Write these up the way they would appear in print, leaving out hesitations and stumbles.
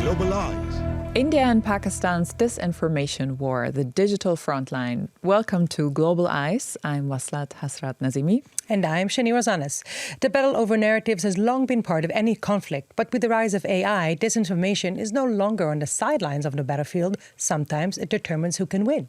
Global Eyes. India and Pakistan's disinformation war, the digital frontline. Welcome to Global Eyes. I'm Waslat Hasrat Nazimi. And I'm Shani Rosanas. The battle over narratives has long been part of any conflict, but with the rise of AI, disinformation is no longer on the sidelines of the battlefield. Sometimes it determines who can win.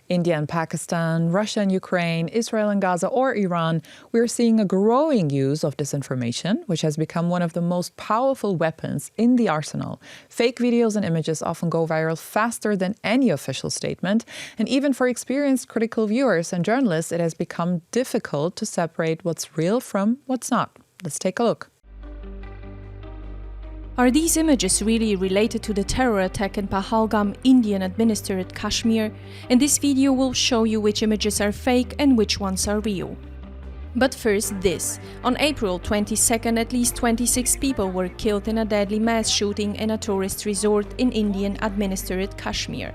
India and Pakistan, Russia and Ukraine, Israel and Gaza, or Iran, we're seeing a growing use of disinformation, which has become one of the most powerful weapons in the arsenal. Fake videos and images often go viral faster than any official statement. And even for experienced critical viewers and journalists, it has become difficult to separate what's real from what's not. Let's take a look. Are these images really related to the terror attack in Pahalgam, Indian-administered Kashmir? In this video, we'll show you which images are fake and which ones are real. But first this. On April 22nd, at least 26 people were killed in a deadly mass shooting in a tourist resort in Indian-administered Kashmir.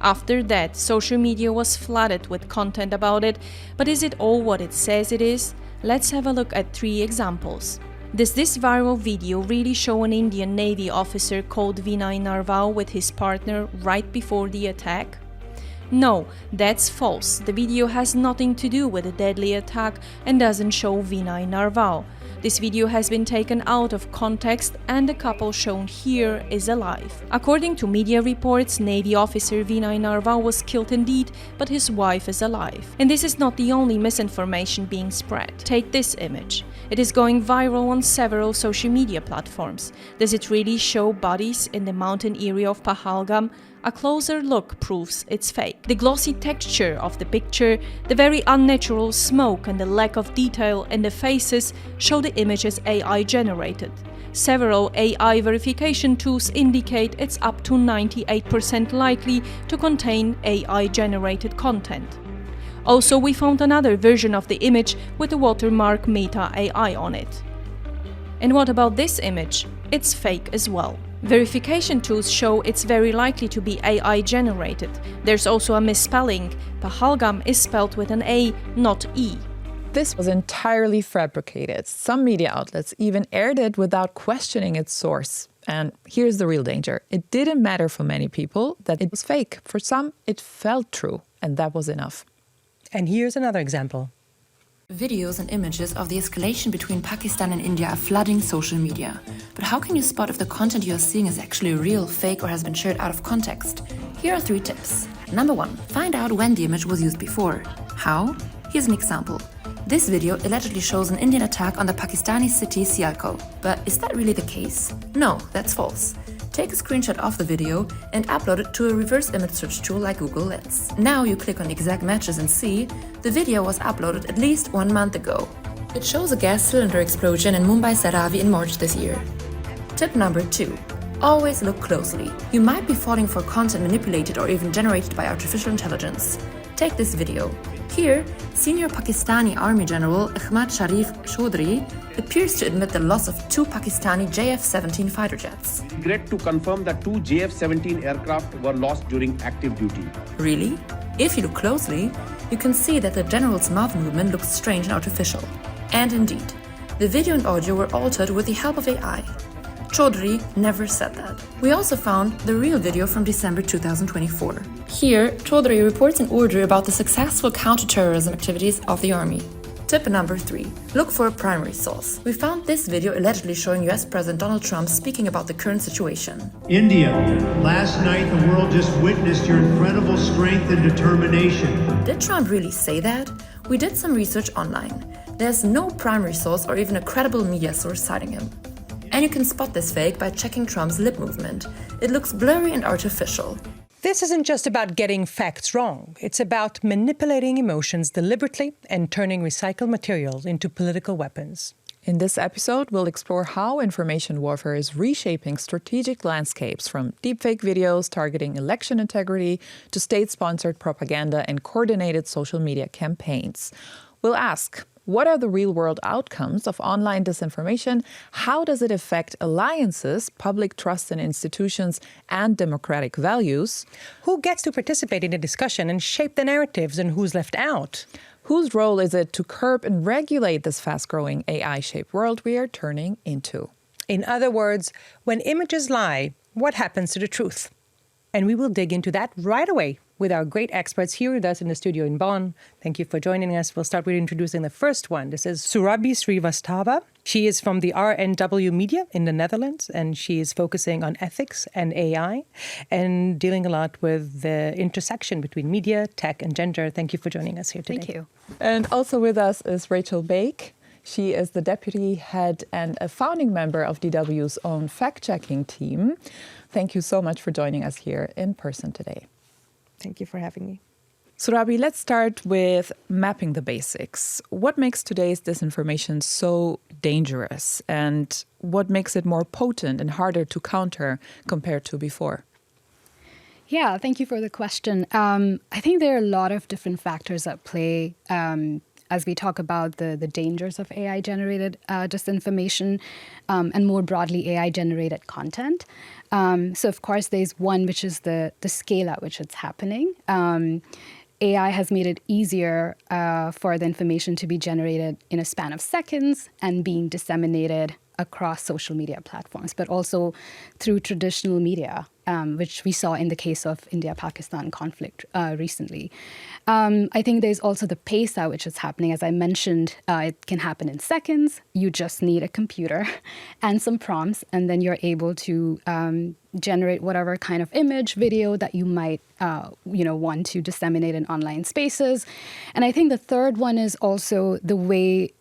After that, social media was flooded with content about it. But is it all what it says it is? Let's have a look at 3 examples. Does this viral video really show an Indian Navy officer called Vinay Narwal with his partner right before the attack? No, that's false. The video has nothing to do with the deadly attack and doesn't show Vinay Narwal. This video has been taken out of context and the couple shown here is alive. According to media reports, Navy officer Vinay Narwal was killed indeed, but his wife is alive. And this is not the only misinformation being spread. Take this image. It is going viral on several social media platforms. Does it really show bodies in the mountain area of Pahalgam? A closer look proves it's fake. The glossy texture of the picture, the very unnatural smoke and the lack of detail in the faces show the image as AI generated. Several AI verification tools indicate it's up to 98% likely to contain AI generated content. Also, we found another version of the image with the watermark Meta AI on it. And what about this image? It's fake as well. Verification tools show it's very likely to be AI generated. There's also a misspelling. Pahalgam is spelled with an A, not E. This was entirely fabricated. Some media outlets even aired it without questioning its source. And here's the real danger. It didn't matter for many people that it was fake. For some, it felt true, and that was enough. And here's another example. Videos and images of the escalation between Pakistan and India are flooding social media. But how can you spot if the content you are seeing is actually real, fake, or has been shared out of context? Here are 3 tips. Number 1. Find out when the image was used before. How? Here's an example. This video allegedly shows an Indian attack on the Pakistani city Sialkot. But is that really the case? No, that's false. Take a screenshot of the video and upload it to a reverse image search tool like Google Lens. Now you click on exact matches and see the video was uploaded at least 1 month ago. It shows a gas cylinder explosion in Mumbai Saravi in March this year. Tip number 2. Always look closely. You might be falling for content manipulated or even generated by artificial intelligence. Take this video. Here, senior Pakistani Army General Ahmad Sharif Chaudhry appears to admit the loss of 2 Pakistani JF-17 fighter jets. Regret to confirm that 2 JF-17 aircraft were lost during active duty. Really? If you look closely, you can see that the general's mouth movement looks strange and artificial. And indeed, the video and audio were altered with the help of AI. Chaudhry never said that. We also found the real video from December 2024. Here, Chaudhry reports an order about the successful counter-terrorism activities of the army. Tip number 3. Look for a primary source. We found this video allegedly showing US President Donald Trump speaking about the current situation. India, last night the world just witnessed your incredible strength and determination. Did Trump really say that? We did some research online. There's no primary source or even a credible media source citing him. And you can spot this fake by checking Trump's lip movement. It looks blurry and artificial. This isn't just about getting facts wrong. It's about manipulating emotions deliberately and turning recycled materials into political weapons. In this episode, we'll explore how information warfare is reshaping strategic landscapes, from deepfake videos targeting election integrity to state-sponsored propaganda and coordinated social media campaigns. We'll ask, what are the real-world outcomes of online disinformation? How does it affect alliances, public trust in institutions, and democratic values? Who gets to participate in the discussion and shape the narratives, and who's left out? Whose role is it to curb and regulate this fast-growing AI-shaped world we are turning into? In other words, when images lie, What happens to the truth? And we will dig into that right away with our great experts here with us in the studio in Bonn. Thank you for joining us. We'll start with introducing the first one. This is Surabhi Srivastava. She is from the RNW Media in the Netherlands, and she is focusing on ethics and AI and dealing a lot with the intersection between media, tech, and gender. Thank you for joining us here today. Thank you. And also with us is Rachel Baig. She is the deputy head and a founding member of DW's own fact-checking team. Thank you so much for joining us here in person today. Thank you for having me. Surabhi, let's start with mapping the basics. What makes today's disinformation so dangerous, and what makes it more potent and harder to counter compared to before? Yeah, thank you for the question. I think there are a lot of different factors at play as we talk about the dangers of AI-generated disinformation and more broadly AI-generated content. So, of course, there's one, which is the scale at which it's happening. AI has made it easier for the information to be generated in a span of seconds and being disseminated across social media platforms, but also through traditional media, which we saw in the case of India-Pakistan conflict recently. I think there's also the pace at which it's happening. As I mentioned, it can happen in seconds. You just need a computer and some prompts, and then you're able to generate whatever kind of image, video that you might want to disseminate in online spaces. And I think the third one is also the way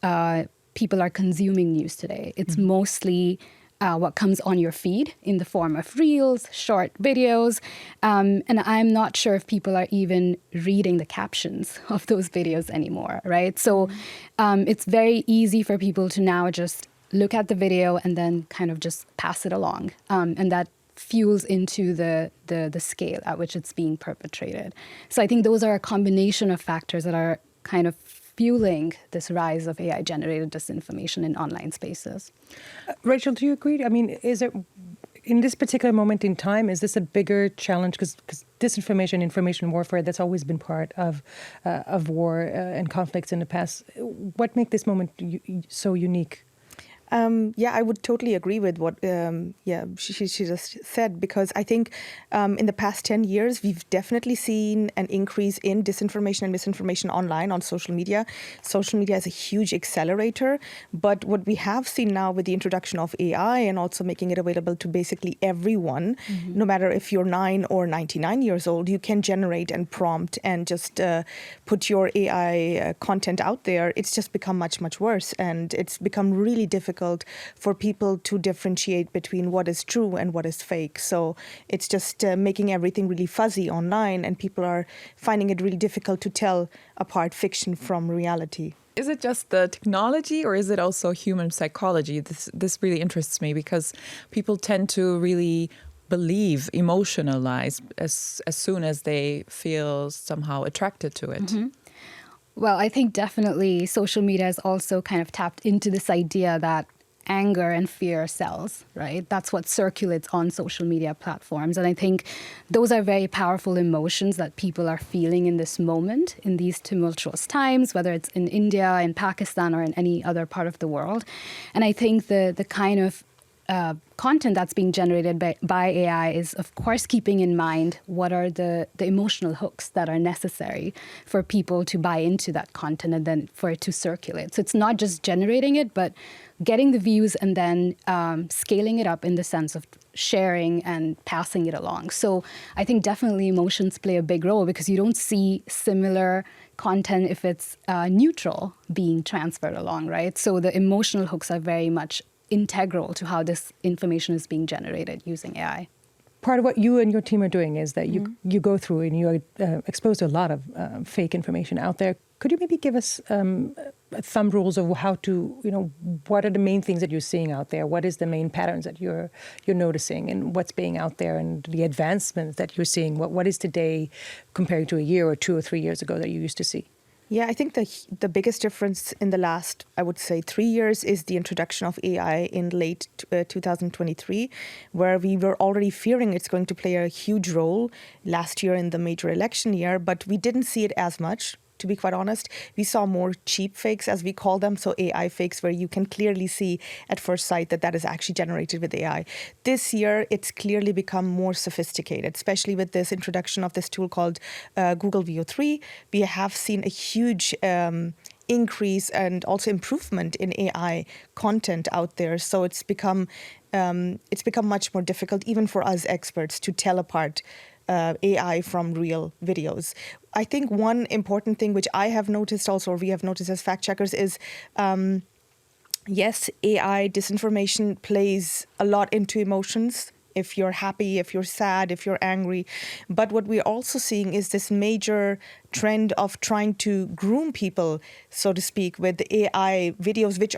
people are consuming news today. It's mostly what comes on your feed in the form of reels, short videos. And I'm not sure if people are even reading the captions of those videos anymore, right? So it's very easy for people to now just look at the video and then kind of just pass it along. And that fuels into the scale at which it's being perpetrated. So I think those are a combination of factors that are kind of fueling this rise of AI-generated disinformation in online spaces. Rachel, do you agree? I mean, is it, in this particular moment in time, is this a bigger challenge? Because disinformation, information warfare, that's always been part of war and conflicts in the past. What makes this moment so unique? I would totally agree with what she just said, because I think in the past 10 years, we've definitely seen an increase in disinformation and misinformation online on social media. Social media is a huge accelerator. But what we have seen now with the introduction of AI and also making it available to basically everyone, no matter if you're 9 or 99 years old, you can generate and prompt and just put your AI content out there. It's just become much, much worse. And it's become really difficult for people to differentiate between what is true and what is fake. So it's just making everything really fuzzy online, and people are finding it really difficult to tell apart fiction from reality. Is it just the technology, or is it also human psychology? This really interests me, because people tend to really believe, emotionalize as soon as they feel somehow attracted to it. Mm-hmm. Well, I think definitely social media has also kind of tapped into this idea that anger and fear sells, right? That's what circulates on social media platforms. And I think those are very powerful emotions that people are feeling in this moment, in these tumultuous times, whether it's in India, in Pakistan, or in any other part of the world. And I think the kind of content that's being generated by AI is, of course, keeping in mind what are the emotional hooks that are necessary for people to buy into that content and then for it to circulate. So it's not just generating it, but getting the views and then scaling it up in the sense of sharing and passing it along. So I think definitely emotions play a big role, because you don't see similar content if it's neutral being transferred along, right? So the emotional hooks are very much integral to how this information is being generated using AI. Part of what you and your team are doing is that you go through and you are exposed to a lot of fake information out there. Could you maybe give us thumb rules of how to, what are the main things that you're seeing out there? What is the main patterns that you're noticing, and what's being out there, and the advancements that you're seeing? What is today compared to a year or 2 or 3 years ago that you used to see? Yeah, I think the biggest difference in the last, I would say, 3 years is the introduction of AI in late 2023, where we were already fearing it's going to play a huge role last year in the major election year, but we didn't see it as much to be quite honest. We saw more cheap fakes, as we call them, so AI fakes, where you can clearly see at first sight that is actually generated with AI. This year, it's clearly become more sophisticated, especially with this introduction of this tool called Google VO3. We have seen a huge increase and also improvement in AI content out there. So it's become much more difficult, even for us experts, to tell apart AI from real videos. I think one important thing which I have noticed also, or we have noticed as fact checkers, is yes, AI disinformation plays a lot into emotions. If you're happy, if you're sad, if you're angry. But what we're also seeing is this major trend of trying to groom people, so to speak, with AI videos, which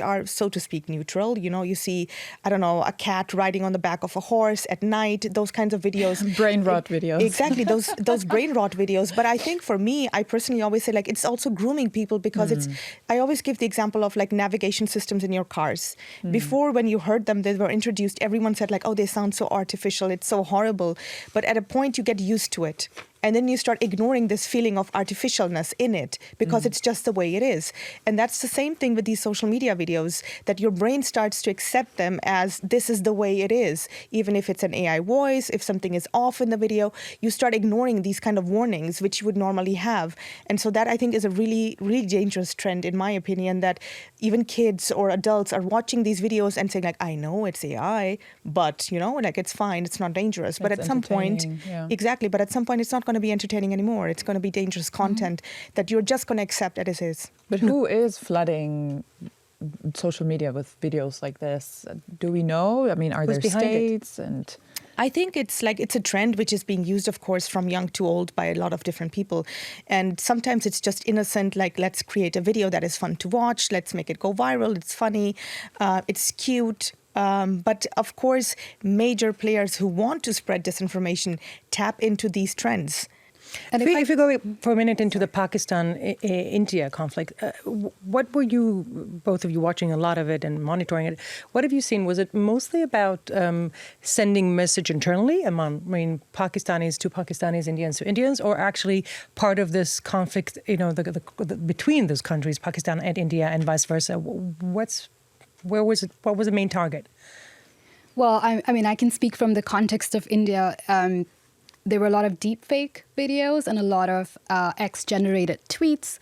are, so to speak, neutral. You know, you see, I don't know, a cat riding on the back of a horse at night, those kinds of videos. Brain rot videos. Exactly, those brain rot videos. But I think for me, I personally always say, like, it's also grooming people, because I always give the example of like navigation systems in your cars. Before, when you heard them, they were introduced, everyone said like, oh, they sound so artificial, it's so horrible. But at a point, you get used to it. And then you start ignoring this feeling of artificialness in it, because it's just the way it is. And that's the same thing with these social media videos, that your brain starts to accept them as this is the way it is. Even if it's an AI voice, if something is off in the video, you start ignoring these kind of warnings, which you would normally have. And so that, I think, is a really, really dangerous trend, in my opinion, that even kids or adults are watching these videos and saying like, I know it's AI, but, you know, like, it's fine, it's not dangerous. But It's at some point, entertaining, yeah. exactly, but at some point, it's not going to be entertaining anymore. It's going to be dangerous content that you're just going to accept as is. But who is flooding social media with videos like this? Do we know? I mean, are Who's there behind it? states? And I think it's a trend which is being used, of course, from young to old by a lot of different people. And sometimes it's just innocent, like, let's create a video that is fun to watch. Let's make it go viral. It's funny. It's cute. But of course, major players who want to spread disinformation tap into these trends. And if we go for a minute into the Pakistan-India conflict, what were you, both of you, watching a lot of it and monitoring it? What have you seen? Was it mostly about sending message internally among, Pakistanis to Pakistanis, Indians to Indians, or actually part of this conflict, between those countries, Pakistan and India, and vice versa? What was the main target? Well, I can speak from the context of India. There were a lot of deepfake videos and a lot of X-generated tweets.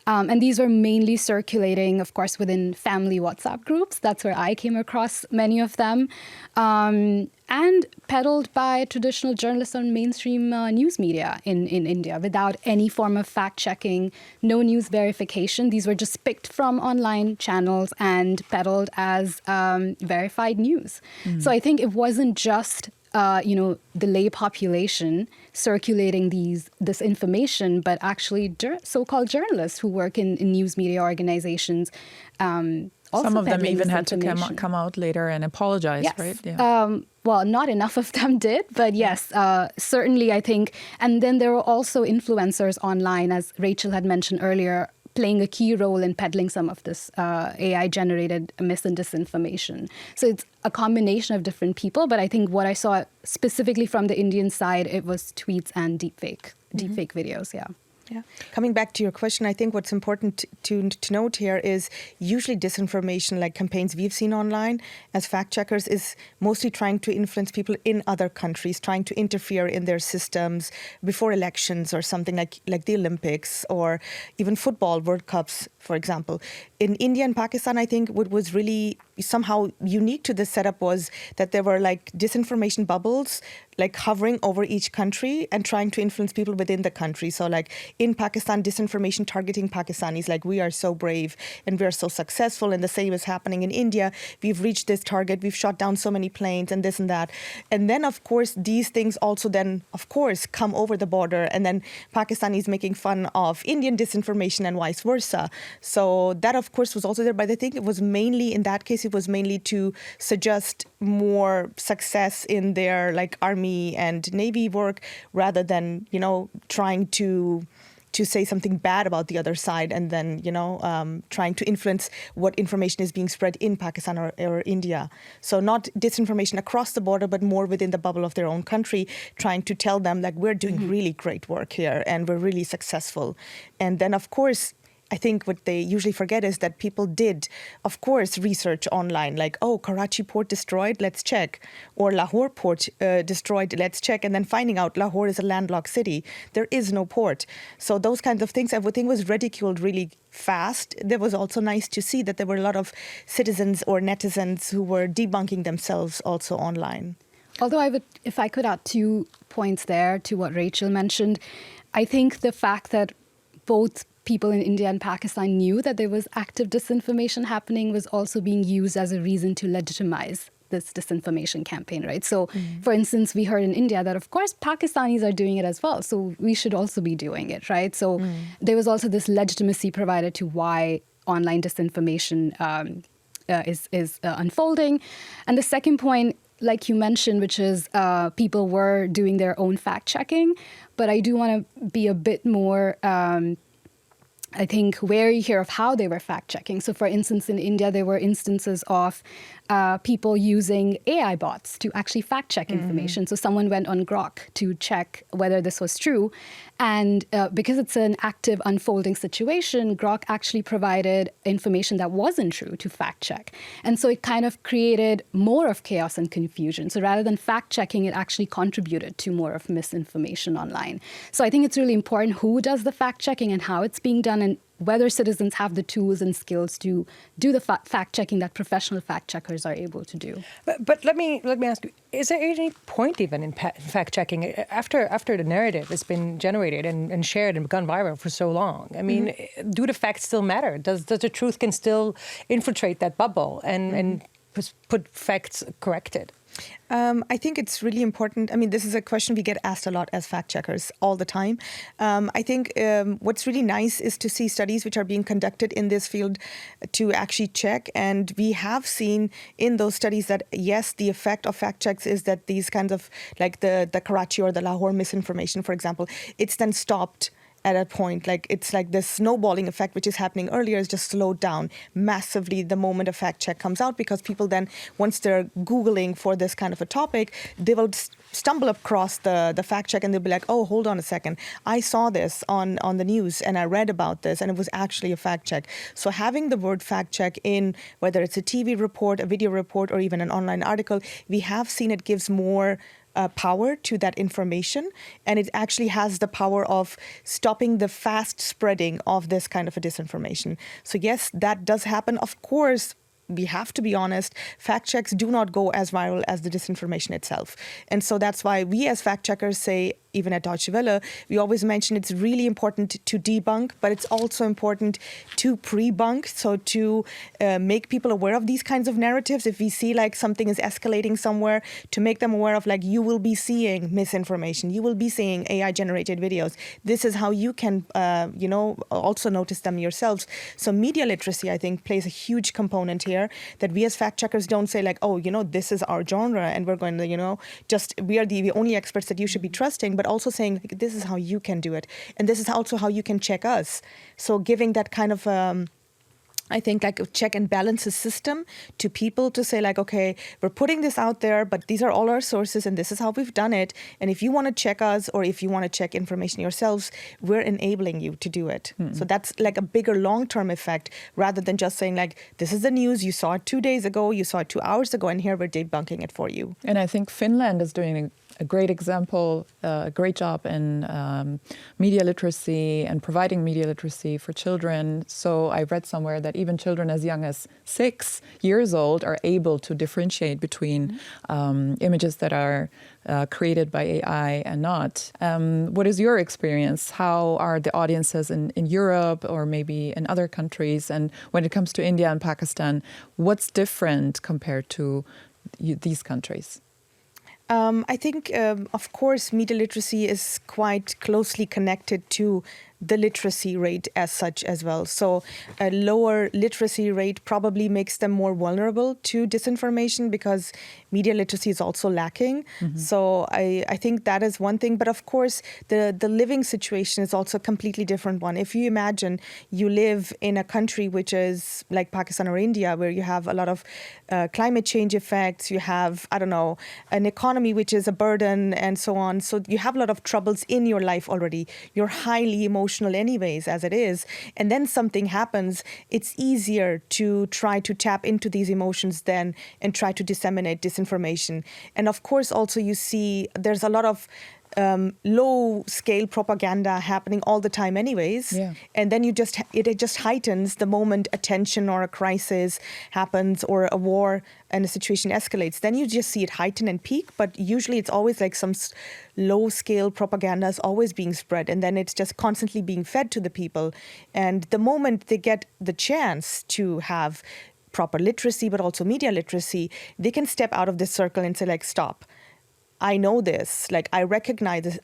And these were mainly circulating, of course, within family WhatsApp groups. That's where I came across many of them. And peddled by traditional journalists on mainstream news media in India without any form of fact-checking, no news verification. These were just picked from online channels and peddled as verified news. So I think it wasn't just the lay population circulating this information, but actually so-called journalists who work in news media organizations. Also some of them peddling even this had to come out later and apologize, yes. right? Yeah. Well, not enough of them did, but yes, certainly I think. And then there were also influencers online, as Rachel had mentioned earlier, playing a key role in peddling some of this AI-generated mis and disinformation. So it's a combination of different people, but I think what I saw specifically from the Indian side, it was tweets and deepfake videos, yeah. Yeah. Coming back to your question, I think what's important to note here is usually disinformation, like campaigns we've seen online as fact checkers, is mostly trying to influence people in other countries, trying to interfere in their systems before elections or something like the Olympics or even football World Cups, for example. In India and Pakistan, I think what was really somehow unique to this setup was that there were like disinformation bubbles like hovering over each country and trying to influence people within the country. So like in Pakistan, disinformation targeting Pakistanis, like we are so brave and we are so successful, and the same is happening in India. We've reached this target, we've shot down so many planes and this and that. And then, of course, these things also then, of course, come over the border, and then Pakistanis making fun of Indian disinformation and vice versa. So that, of course, was also there. But I think it was mainly, in that case, it was mainly to suggest more success in their like army and navy work rather than, trying to to say something bad about the other side, and then, trying to influence what information is being spread in Pakistan or India. So not disinformation across the border, but more within the bubble of their own country, trying to tell them like, we're doing really great work here and we're really successful. And then, of course, I think what they usually forget is that people did, of course, research online, like, oh, Karachi port destroyed, let's check. Or Lahore port destroyed, let's check. And then finding out Lahore is a landlocked city. There is no port. So those kinds of things, everything was ridiculed really fast. There was also nice to see that there were a lot of citizens or netizens who were debunking themselves also online. Although if I could add 2 points there to what Rachel mentioned, I think the fact that both people in India and Pakistan knew that there was active disinformation happening was also being used as a reason to legitimize this disinformation campaign, right? So, for instance, we heard in India that, of course, Pakistanis are doing it as well, so we should also be doing it, right? So there was also this legitimacy provided to why online disinformation is unfolding. And the second point, like you mentioned, which is people were doing their own fact-checking, but I do want to be a bit more I think, wary here of how they were fact-checking. So, for instance, in India, there were instances of people using AI bots to actually fact-check information. So someone went on Grok to check whether this was true. And because it's an active, unfolding situation, Grok actually provided information that wasn't true to fact-check. And so it kind of created more of chaos and confusion. So rather than fact-checking, it actually contributed to more of misinformation online. So I think it's really important who does the fact-checking and how it's being done, and whether citizens have the tools and skills to do the fact-checking that professional fact-checkers are able to do. But let me ask you, is there any point even in fact-checking after the narrative has been generated and shared and gone viral for so long? I mean, do the facts still matter? Does the truth can still infiltrate that bubble and put facts corrected? I think it's really important. I mean, this is a question we get asked a lot as fact checkers all the time. I think what's really nice is to see studies which are being conducted in this field to actually check. And we have seen in those studies that, yes, the effect of fact checks is that these kinds of, like the Karachi or the Lahore misinformation, for example, it's then stopped at a point. Like, it's like this snowballing effect, which is happening earlier, is just slowed down massively the moment a fact check comes out, because people then, once they're Googling for this kind of a topic, they will stumble across the fact check and they'll be like, oh, hold on a second. I saw this on the news and I read about this and it was actually a fact check. So having the word fact check in, whether it's a TV report, a video report, or even an online article, we have seen it gives more power to that information, and it actually has the power of stopping the fast spreading of this kind of a disinformation. So yes, that does happen. Of course, we have to be honest, fact checks do not go as viral as the disinformation itself. And so that's why we as fact checkers say, even at Deutsche Welle, we always mention it's really important to debunk, but it's also important to pre-bunk, so to make people aware of these kinds of narratives. If we see like something is escalating somewhere, to make them aware of, like, you will be seeing misinformation, you will be seeing AI-generated videos. This is how you can, also notice them yourselves. So media literacy, I think, plays a huge component here, that we as fact checkers don't say like, oh, this is our genre and we're going to, we are the only experts that you should be trusting, but also saying, like, this is how you can do it. And this is also how you can check us. So giving that kind of, I think, like a check and balances system to people to say like, okay, we're putting this out there, but these are all our sources and this is how we've done it. And if you want to check us, or if you want to check information yourselves, we're enabling you to do it. So that's like a bigger long-term effect, rather than just saying like, this is the news, you saw it 2 days ago, you saw it 2 hours ago, and here we're debunking it for you. And I think Finland is doing a great example, a great job in media literacy and providing media literacy for children. So I read somewhere that even children as young as 6 years old are able to differentiate between images that are created by AI and not. What is your experience? How are the audiences in Europe or maybe in other countries? And when it comes to India and Pakistan, what's different compared to these countries? I think, of course, media literacy is quite closely connected to the literacy rate as such as well. So a lower literacy rate probably makes them more vulnerable to disinformation because media literacy is also lacking. So I think that is one thing. But of course, the living situation is also a completely different one. If you imagine you live in a country which is like Pakistan or India, where you have a lot of climate change effects, you have, I don't know, an economy which is a burden and so on. So you have a lot of troubles in your life already. You're highly emotional anyways, as it is. And then something happens, it's easier to try to tap into these emotions then and try to disseminate disinformation. And of course, also you see there's a lot of low-scale propaganda happening all the time anyways. Yeah. And then it just heightens the moment a tension or a crisis happens or a war and a situation escalates. Then you just see it heighten and peak, but usually it's always like some low-scale propaganda is always being spread, and then it's just constantly being fed to the people. And the moment they get the chance to have proper literacy, but also media literacy, they can step out of this circle and say, like, stop. I know this, like I recognize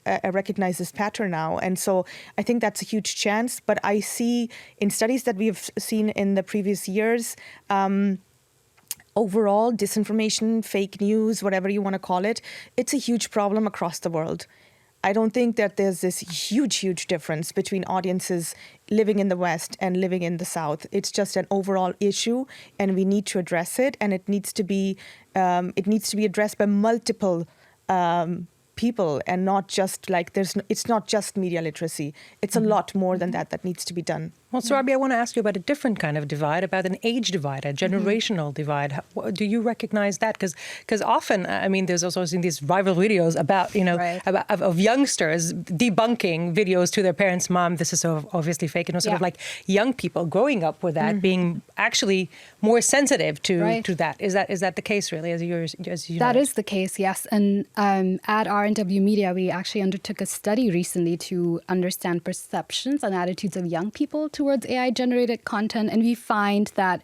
this pattern now. And so I think that's a huge chance. But I see in studies that we've seen in the previous years, overall disinformation, fake news, whatever you want to call it, it's a huge problem across the world. I don't think that there's this huge difference between audiences living in the West and living in the South. It's just an overall issue, and we need to address it. And it needs to be addressed by multiple people, and not just like it's not just media literacy. It's a lot more than that needs to be done. Well, Surabhi, I want to ask you about a different kind of divide, about an age divide, a generational divide. Do you recognize that? Because often, I mean, there's also seen these viral videos about, of youngsters debunking videos to their parents' mom. This is so obviously fake. And sort of like young people growing up with that being actually more sensitive to that. Is that the case, really, as you That is the case, yes. And at RNW Media, we actually undertook a study recently to understand perceptions and attitudes of young people towards AI-generated content, and we find that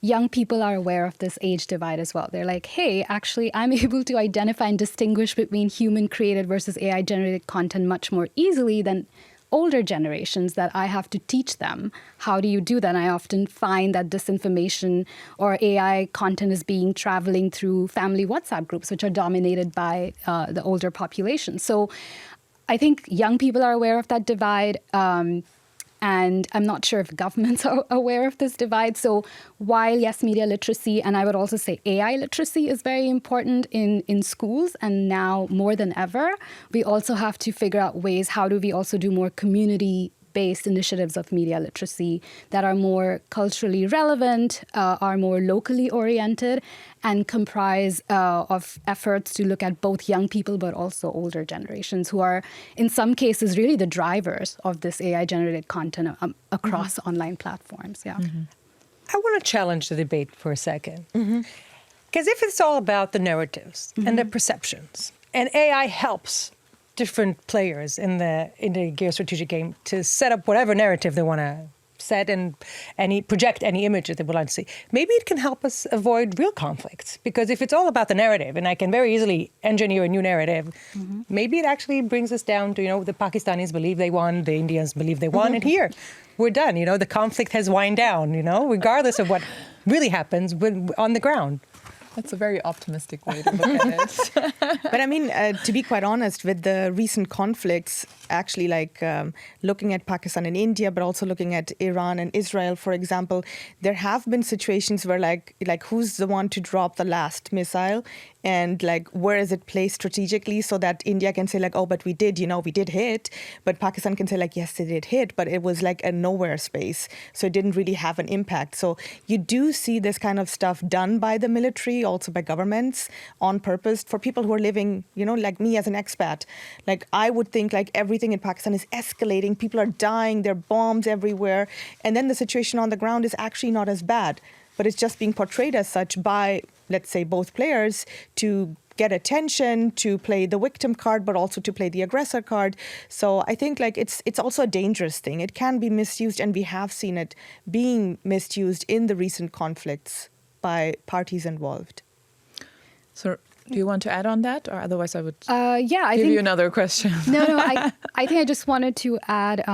young people are aware of this age divide as well. They're like, hey, actually, I'm able to identify and distinguish between human-created versus AI-generated content much more easily than older generations, that I have to teach them. How do you do that? And I often find that disinformation or AI content is traveling through family WhatsApp groups, which are dominated by the older population. So I think young people are aware of that divide. And I'm not sure if governments are aware of this divide. So while, yes, media literacy, and I would also say AI literacy is very important in schools, and now more than ever, we also have to figure out ways, how do we also do more community-based initiatives of media literacy that are more culturally relevant, are more locally oriented, and comprise of efforts to look at both young people but also older generations, who are, in some cases, really the drivers of this AI-generated content across online platforms. Yeah. I want to challenge the debate for a second. Because if it's all about the narratives and the perceptions, and AI helps different players in the geostrategic game to set up whatever narrative they want to set and project any image that they would like to see, maybe it can help us avoid real conflicts. Because if it's all about the narrative, and I can very easily engineer a new narrative, maybe it actually brings us down to, the Pakistanis believe they won, the Indians believe they won, and here, we're done. The conflict has wind down, regardless of what really happens on the ground. That's a very optimistic way to look at it. But I mean, to be quite honest, with the recent conflicts, actually looking at Pakistan and India, but also looking at Iran and Israel, for example, there have been situations where like who's the one to drop the last missile, and where is it placed strategically, so that India can say oh, but we did hit, but Pakistan can say yes, they did hit, but it was a nowhere space, so it didn't really have an impact. So you do see this kind of stuff done by the military, also by governments, on purpose for people who are living, like me as an expat. I would think everything in Pakistan is escalating, people are dying, there are bombs everywhere, and then the situation on the ground is actually not as bad, but it's just being portrayed as such by, let's say, both players to get attention, to play the victim card, but also to play the aggressor card. So I think it's also a dangerous thing. It can be misused, and we have seen it being misused in the recent conflicts by parties involved. So Do you want to add on that, or otherwise I would I give think you another question? No, I think I just wanted to add,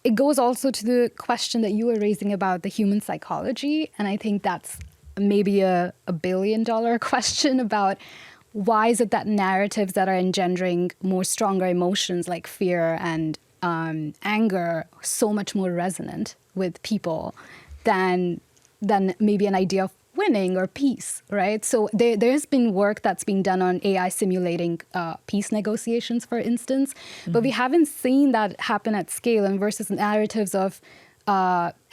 it goes also to the question that you were raising about the human psychology. And I think that's maybe a billion-dollar question about why is it that narratives that are engendering more stronger emotions like fear and anger are so much more resonant with people than maybe an idea of winning or peace, right? So there has been work that's being done on AI simulating peace negotiations, for instance, but we haven't seen that happen at scale, and versus narratives of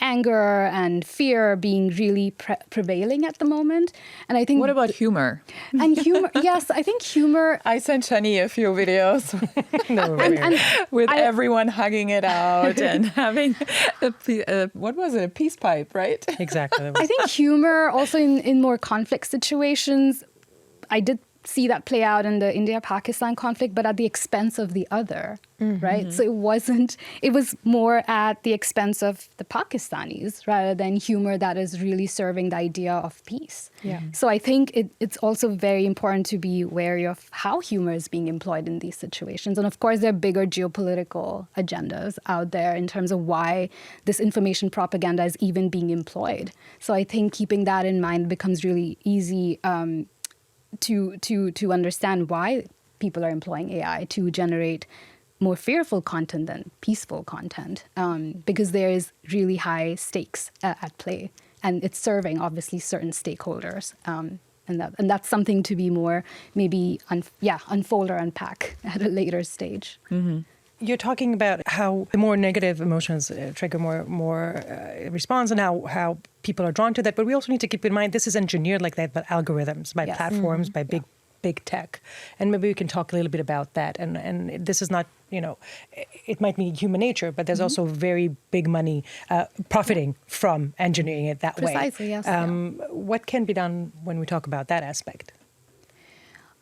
anger and fear being really prevailing at the moment. And I think... What about humor? And humor, yes, I think humor... I sent Shani a few videos with everyone hugging it out and having, what was it, a peace pipe, right? Exactly. I think humor also in more conflict situations, I did see that play out in the India-Pakistan conflict, but at the expense of the other, right? So it was more at the expense of the Pakistanis rather than humor that is really serving the idea of peace. Yeah. So I think it's also very important to be wary of how humor is being employed in these situations. And of course, there are bigger geopolitical agendas out there in terms of why this information propaganda is even being employed. So I think keeping that in mind becomes really easy to understand why people are employing AI to generate more fearful content than peaceful content, because there is really high stakes at play, and it's serving obviously certain stakeholders, and that's something to be more maybe unfold or unpack at a later stage. Mm-hmm. You're talking about how the more negative emotions trigger more response, and how people are drawn to that. But we also need to keep in mind this is engineered like that by algorithms, by platforms, by big tech. And maybe we can talk a little bit about that. And this is not, it might be human nature, but there's also very big money profiting from engineering it that way. Precisely, yes. What can be done when we talk about that aspect?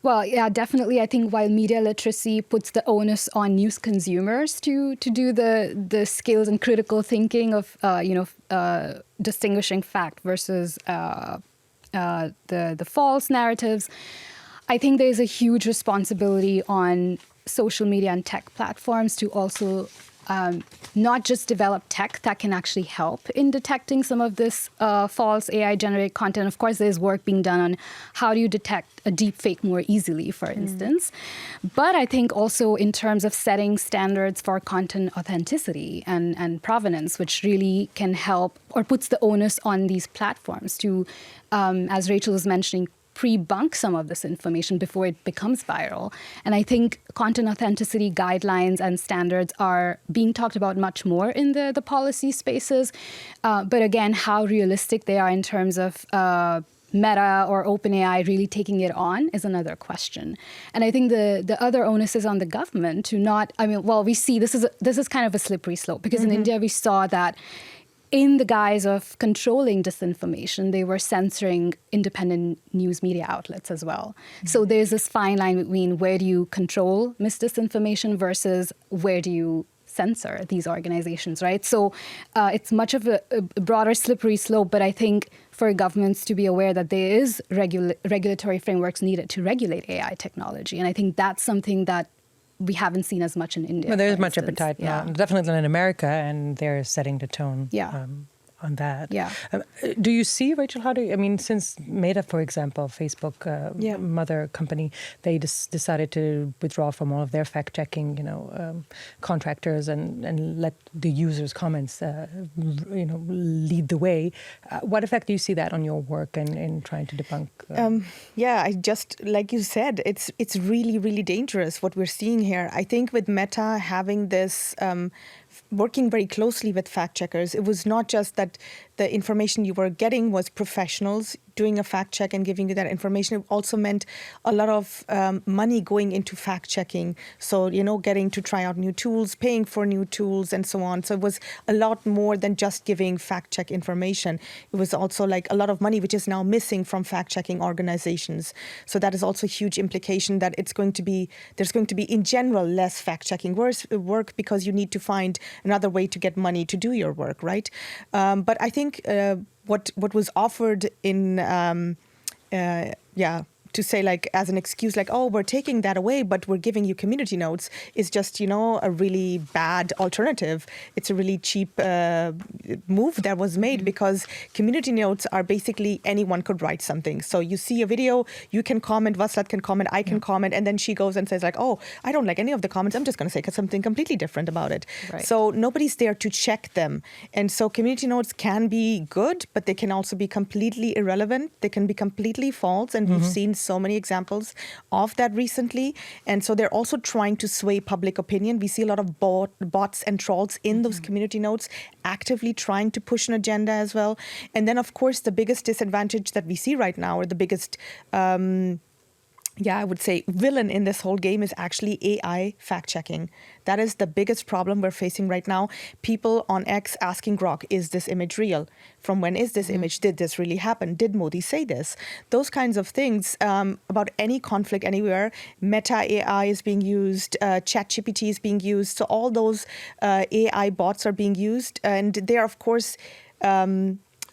Well, yeah, definitely. I think while media literacy puts the onus on news consumers to do the skills and critical thinking of distinguishing fact versus the false narratives, I think there's a huge responsibility on social media and tech platforms to also not just develop tech that can actually help in detecting some of this false AI-generated content. Of course, there's work being done on how do you detect a deep fake more easily, for instance. But I think also in terms of setting standards for content authenticity and provenance, which really can help or puts the onus on these platforms to, as Rachel was mentioning, pre-bunk some of this information before it becomes viral. And I think content authenticity guidelines and standards are being talked about much more in the policy spaces. But again, how realistic they are in terms of Meta or OpenAI really taking it on is another question. And I think the other onus is on the government to not, we see this is kind of a slippery slope, because in India we saw that in the guise of controlling disinformation, they were censoring independent news media outlets as well. So there's this fine line between where do you control misdisinformation versus where do you censor these organizations, right? So it's much of a broader slippery slope, but I think for governments to be aware that there is regulatory frameworks needed to regulate AI technology. And I think that's something that we haven't seen as much in India. Well, there's much appetite now, definitely in America, and they're setting the tone on that. Yeah. Do you see, Rachel, since Meta, for example, Facebook mother company, they decided to withdraw from all of their fact-checking, contractors and let the users' comments, lead the way. What effect do you see that on your work and in trying to debunk? I just, like you said, it's really, really dangerous what we're seeing here. I think with Meta having this working very closely with fact checkers, it was not just that the information you were getting was professionals doing a fact check and giving you that information. It also meant a lot of money going into fact checking. So, getting to try out new tools, paying for new tools and so on. So it was a lot more than just giving fact check information. It was also like a lot of money, which is now missing from fact checking organizations. So that is also a huge implication that there's going to be in general less fact checking work because you need to find another way to get money to do your work, right? But I think what was offered in to say like as an excuse, like, oh, we're taking that away, but we're giving you community notes is just, a really bad alternative. It's a really cheap move that was made because community notes are basically anyone could write something. So you see a video, you can comment, Vaslat can comment, I can comment, and then she goes and says like, oh, I don't like any of the comments. I'm just going to say something completely different about it. Right. So nobody's there to check them. And so community notes can be good, but they can also be completely irrelevant. They can be completely false. And we've seen so many examples of that recently. And so they're also trying to sway public opinion. We see a lot of bots and trolls in those community notes actively trying to push an agenda as well. And then, of course, the biggest disadvantage that we see right now, or the biggest I would say villain in this whole game is actually AI fact-checking. That is the biggest problem we're facing right now. People on X asking Grok, is this image real? From when is this image? Did this really happen? Did Modi say this? Those kinds of things about any conflict anywhere. Meta AI is being used. ChatGPT is being used. So all those AI bots are being used. And they're, of course...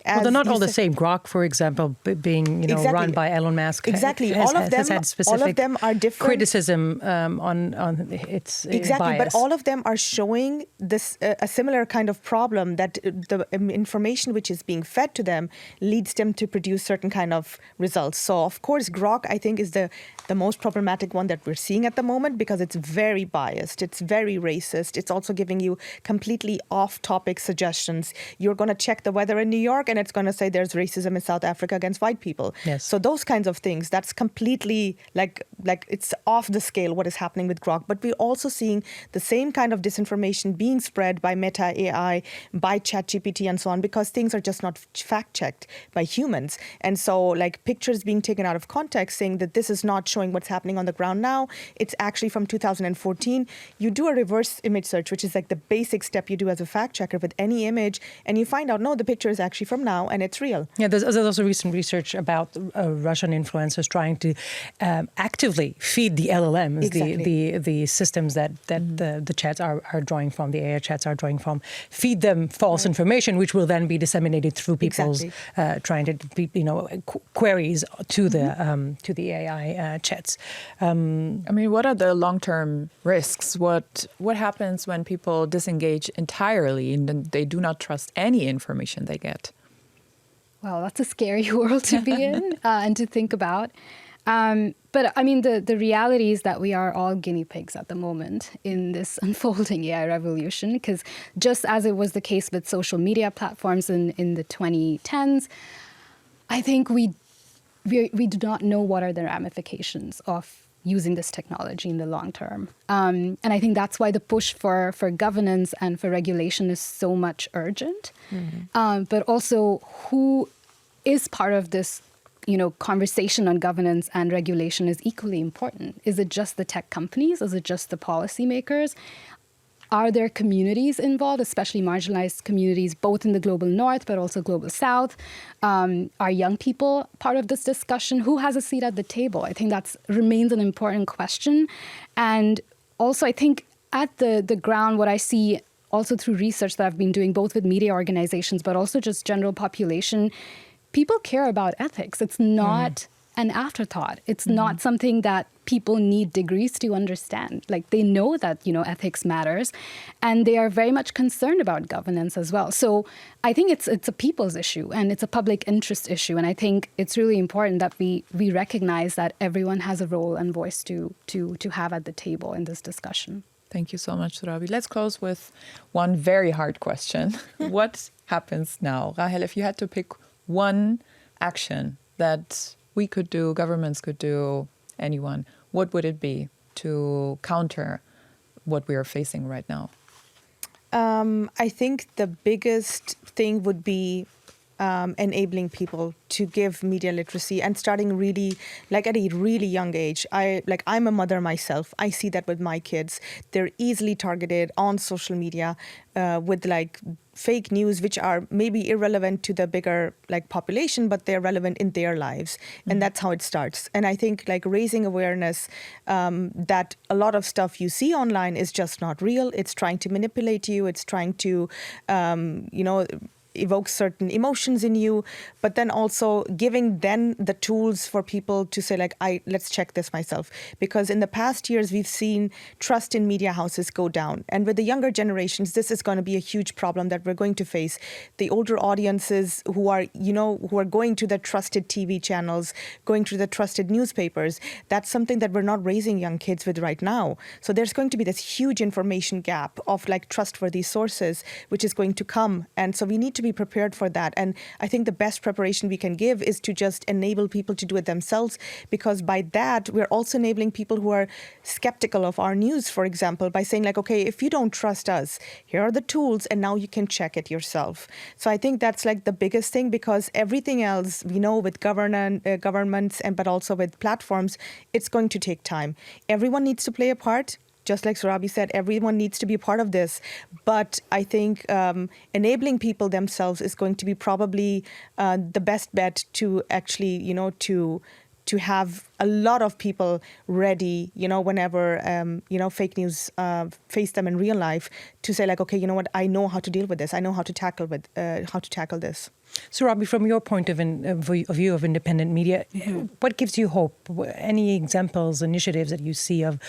well, they're not all the same. Grok, for example, being exactly. run by Elon Musk, exactly. has All had specific of them are different criticism on its exactly, bias. but all of them are showing this a similar kind of problem that the information which is being fed to them leads them to produce certain kind of results. So, of course, Grok, I think, is the most problematic one that we're seeing at the moment because it's very biased. It's very racist. It's also giving you completely off-topic suggestions. You're going to check the weather in New York and it's going to say there's racism in South Africa against white people. Yes. So those kinds of things, that's completely like it's off the scale what is happening with Grok. But we're also seeing the same kind of disinformation being spread by Meta AI, by ChatGPT and so on, because things are just not fact-checked by humans. And so like pictures being taken out of context saying that this is not showing what's happening on the ground now. It's actually from 2014. You do a reverse image search, which is like the basic step you do as a fact checker with any image, and you find out, no, the picture is actually from now and it's real. Yeah, there's also recent research about Russian influencers trying to actively feed the LLMs, exactly. the systems that the chats are drawing from, the AI chats are drawing from, feed them false information, which will then be disseminated through people's trying to queries to the AI chats. I mean, what are the long-term risks? What happens when people disengage entirely and they do not trust any information they get? Well, that's a scary world to be in and to think about. But I mean, the reality is that we are all guinea pigs at the moment in this unfolding AI revolution, because just as it was the case with social media platforms in the 2010s, I think we do not know what are the ramifications of using this technology in the long term. And I think that's why the push for governance and for regulation is so much urgent. Mm-hmm. But also, who is part of this conversation on governance and regulation is equally important. Is it just the tech companies? Is it just the policymakers? Are there communities involved, especially marginalized communities, both in the global north, but also global south? Are young people part of this discussion? Who has a seat at the table? I think that remains an important question. And also, I think at the ground, what I see also through research that I've been doing, both with media organizations, but also just general population, people care about ethics. It's not an afterthought. It's not something that people need degrees to understand. Like, they know that, ethics matters, and they are very much concerned about governance as well. So I think it's a people's issue and it's a public interest issue. And I think it's really important that we recognize that everyone has a role and voice to have at the table in this discussion. Thank you so much, Surabhi. Let's close with one very hard question. What happens now? Rahel, if you had to pick one action that we could do, governments could do, anyone, what would it be to counter what we are facing right now? I think the biggest thing would be enabling people to give media literacy and starting really, like at a really young age. I'm a mother myself. I see that with my kids. They're easily targeted on social media with fake news, which are maybe irrelevant to the bigger population, but they're relevant in their lives. And that's how it starts. And I think raising awareness that a lot of stuff you see online is just not real. It's trying to manipulate you. It's trying to, evokes certain emotions in you, but then also giving then the tools for people to say, like, let's check this myself. Because in the past years, we've seen trust in media houses go down. And with the younger generations, this is going to be a huge problem that we're going to face. The older audiences who are going to the trusted TV channels, going to the trusted newspapers, that's something that we're not raising young kids with right now. So there's going to be this huge information gap of like trustworthy sources, which is going to come. And so we need to be prepared for that. And I think the best preparation we can give is to just enable people to do it themselves, because by that, we're also enabling people who are skeptical of our news, for example, by saying like, okay, if you don't trust us, here are the tools, and now you can check it yourself. So I think that's like the biggest thing, because everything else, we know with governments but also with platforms, it's going to take time. Everyone needs to play a part. Just like Surabhi said, everyone needs to be a part of this. But I think enabling people themselves is going to be probably the best bet to actually, to have a lot of people ready, whenever, fake news face them in real life, to say like, okay, you know what, I know how to deal with this. I know how to tackle this. Surabhi, from your point of view of independent media, what gives you hope? Any examples, initiatives that you see of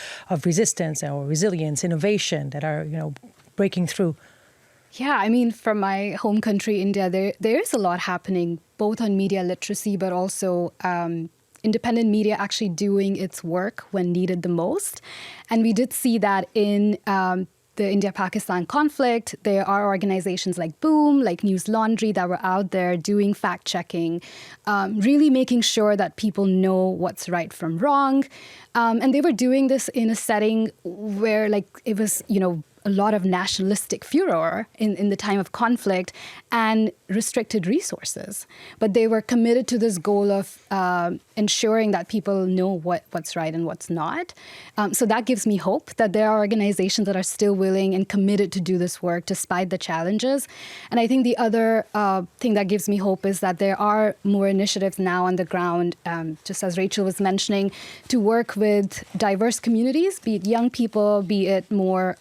resistance or resilience, innovation that are, breaking through? Yeah, I mean, from my home country, India, there is a lot happening, both on media literacy, but also independent media actually doing its work when needed the most. And we did see that in the India-Pakistan conflict. There are organizations like Boom, like News Laundry, that were out there doing fact-checking, really making sure that people know what's right from wrong. And they were doing this in a setting where, like, it was, a lot of nationalistic furor in the time of conflict and restricted resources. But they were committed to this goal of ensuring that people know what's right and what's not. So that gives me hope that there are organizations that are still willing and committed to do this work despite the challenges. And I think the other thing that gives me hope is that there are more initiatives now on the ground, just as Rachel was mentioning, to work with diverse communities, be it young people, be it more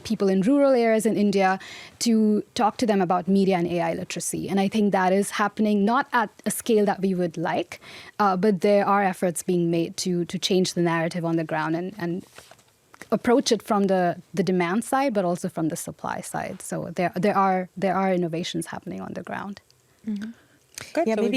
people in rural areas in India, to talk to them about media and AI literacy. And I think that is happening not at a scale that we would like, but there are efforts being made to change the narrative on the ground and approach it from the demand side, but also from the supply side. So there are innovations happening on the ground. Mm-hmm. Good. Yeah, So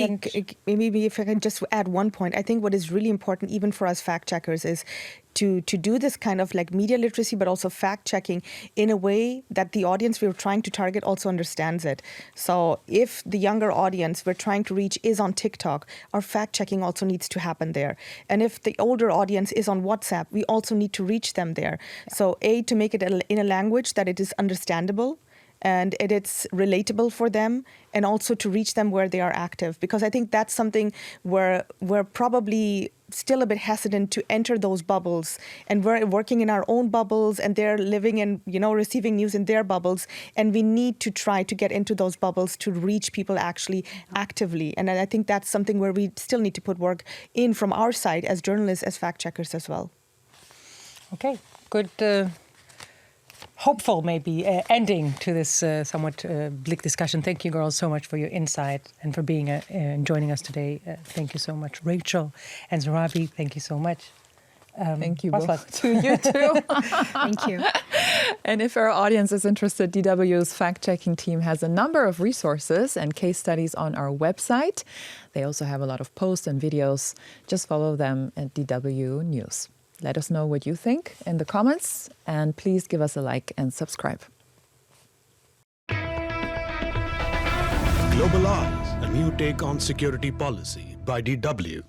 maybe if I can just add one point, I think what is really important, even for us fact checkers, is to do this kind of like media literacy, but also fact checking in a way that the audience we're trying to target also understands it. So if the younger audience we're trying to reach is on TikTok, our fact checking also needs to happen there. And if the older audience is on WhatsApp, we also need to reach them there. Yeah. So to make it in a language that it is understandable, and it's relatable for them, and also to reach them where they are active. Because I think that's something where we're probably still a bit hesitant to enter those bubbles. And we're working in our own bubbles, and they're living and, receiving news in their bubbles. And we need to try to get into those bubbles to reach people actually actively. And I think that's something where we still need to put work in from our side as journalists, as fact checkers as well. Okay, good. Hopeful, maybe, ending to this somewhat bleak discussion. Thank you, girls, so much for your insight and for being and joining us today. Thank you so much, Rachel and Surabhi. Thank you so much. Thank you both. To you too. Thank you. And if our audience is interested, DW's fact-checking team has a number of resources and case studies on our website. They also have a lot of posts and videos. Just follow them at DW News. Let us know what you think in the comments, and please give us a like and subscribe. Global Eyes, a new take on security policy by DW.